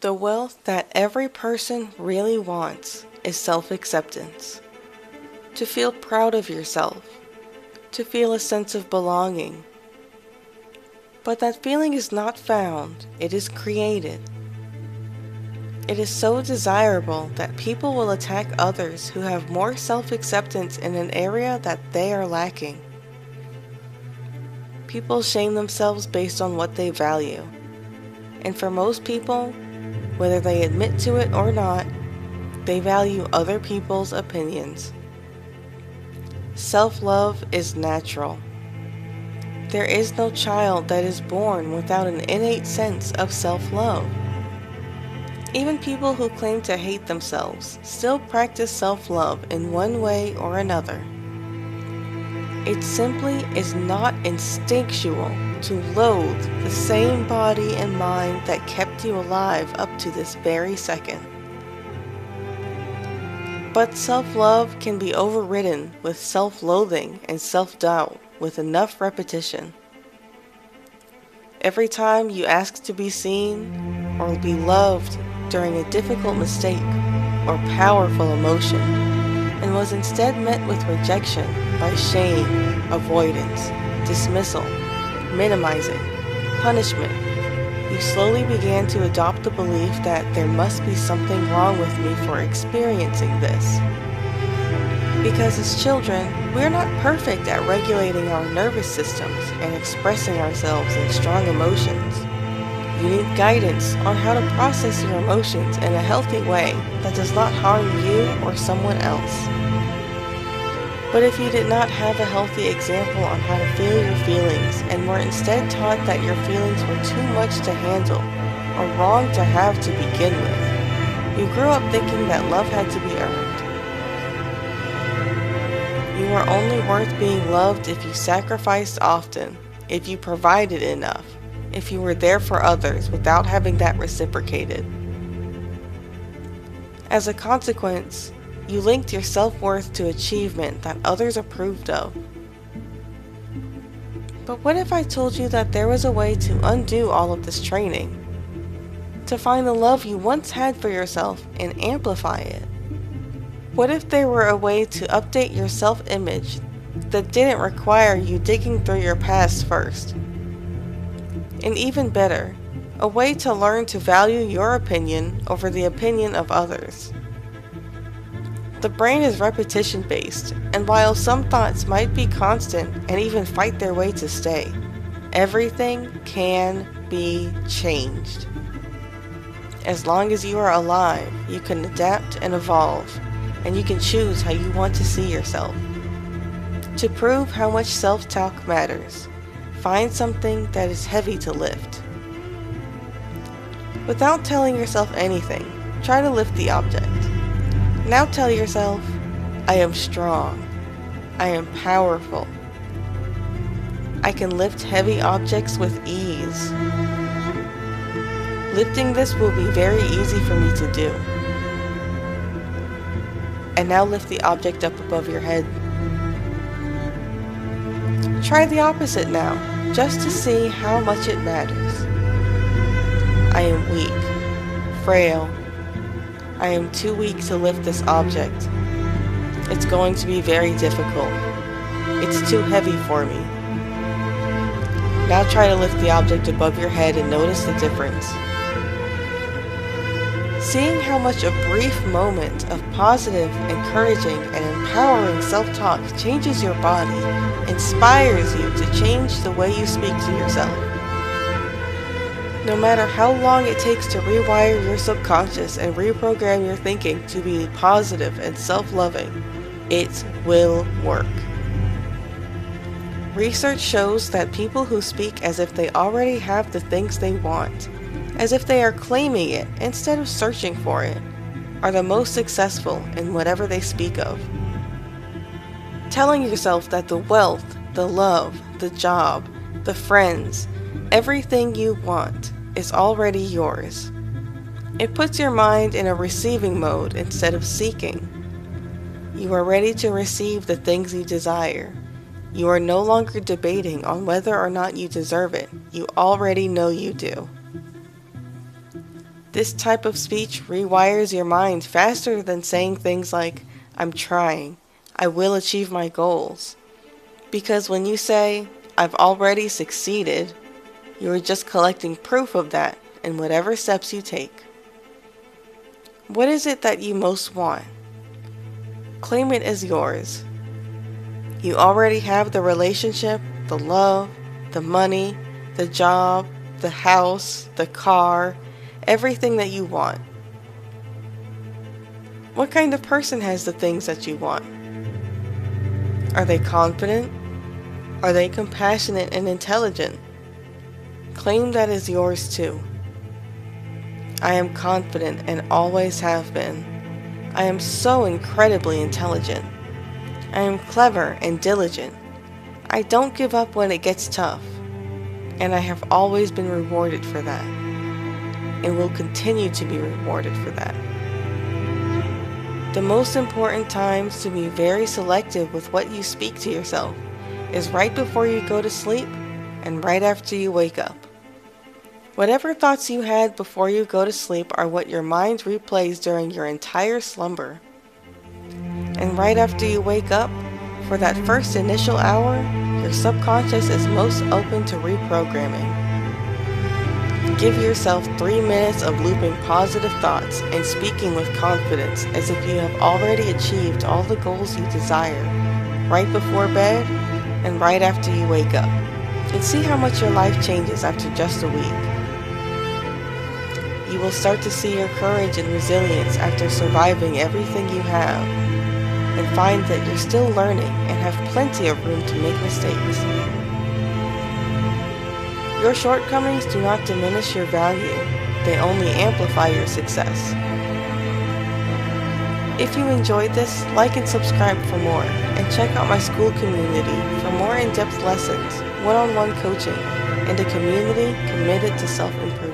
The wealth that every person really wants is self-acceptance. To feel proud of yourself, to feel a sense of belonging. But that feeling is not found, it is created. It is so desirable that people will attack others who have more self-acceptance in an area that they are lacking. People shame themselves based on what they value. And for most people, whether they admit to it or not, they value other people's opinions. Self-love is natural. There is no child that is born without an innate sense of self-love. Even people who claim to hate themselves still practice self-love in one way or another. It simply is not instinctual to loathe the same body and mind that kept you alive up to this very second. But self-love can be overridden with self-loathing and self-doubt with enough repetition. Every time you ask to be seen or be loved during a difficult mistake or powerful emotion, and was instead met with rejection by shame, avoidance, dismissal, minimizing, punishment, you slowly began to adopt the belief that there must be something wrong with me for experiencing this. Because as children, we're not perfect at regulating our nervous systems and expressing ourselves in strong emotions. You need guidance on how to process your emotions in a healthy way that does not harm you or someone else. But if you did not have a healthy example on how to feel your feelings and were instead taught that your feelings were too much to handle or wrong to have to begin with, you grew up thinking that love had to be earned. You were only worth being loved if you sacrificed often, if you provided enough, if you were there for others without having that reciprocated. As a consequence, you linked your self-worth to achievement that others approved of. But what if I told you that there was a way to undo all of this training? To find the love you once had for yourself and amplify it? What if there were a way to update your self-image that didn't require you digging through your past first? And even better, a way to learn to value your opinion over the opinion of others. The brain is repetition-based, and while some thoughts might be constant and even fight their way to stay, everything can be changed. As long as you are alive, you can adapt and evolve, and you can choose how you want to see yourself. To prove how much self-talk matters, find something that is heavy to lift. Without telling yourself anything, try to lift the object. Now tell yourself, I am strong. I am powerful. I can lift heavy objects with ease. Lifting this will be very easy for me to do. And now lift the object up above your head. Try the opposite now, just to see how much it matters. I am weak, frail. I am too weak to lift this object. It's going to be very difficult. It's too heavy for me. Now try to lift the object above your head and notice the difference. Seeing how much a brief moment of positive, encouraging, and empowering self-talk changes your body, inspires you to change the way you speak to yourself. No matter how long it takes to rewire your subconscious and reprogram your thinking to be positive and self-loving, it will work. Research shows that people who speak as if they already have the things they want, as if they are claiming it instead of searching for it, are the most successful in whatever they speak of. Telling yourself that the wealth, the love, the job, the friends, everything you want is already yours. It puts your mind in a receiving mode instead of seeking. You are ready to receive the things you desire. You are no longer debating on whether or not you deserve it. You already know you do. This type of speech rewires your mind faster than saying things like, I'm trying, I will achieve my goals. Because when you say, I've already succeeded, you are just collecting proof of that in whatever steps you take. What is it that you most want? Claim it as yours. You already have the relationship, the love, the money, the job, the house, the car, everything that you want. What kind of person has the things that you want? Are they confident? Are they compassionate and intelligent? Claim that as yours too. I am confident and always have been. I am so incredibly intelligent. I am clever and diligent. I don't give up when it gets tough. And I have always been rewarded for that. And will continue to be rewarded for that. The most important times to be very selective with what you speak to yourself is right before you go to sleep and right after you wake up. Whatever thoughts you had before you go to sleep are what your mind replays during your entire slumber. And right after you wake up, for that first initial hour, your subconscious is most open to reprogramming. Give yourself 3 minutes of looping positive thoughts and speaking with confidence as if you have already achieved all the goals you desire, right before bed and right after you wake up. And see how much your life changes after just a week. You will start to see your courage and resilience after surviving everything you have, and find that you're still learning and have plenty of room to make mistakes. Your shortcomings do not diminish your value, they only amplify your success. If you enjoyed this, like and subscribe for more, and check out my school community for more in-depth lessons, one-on-one coaching, and a community committed to self-improvement.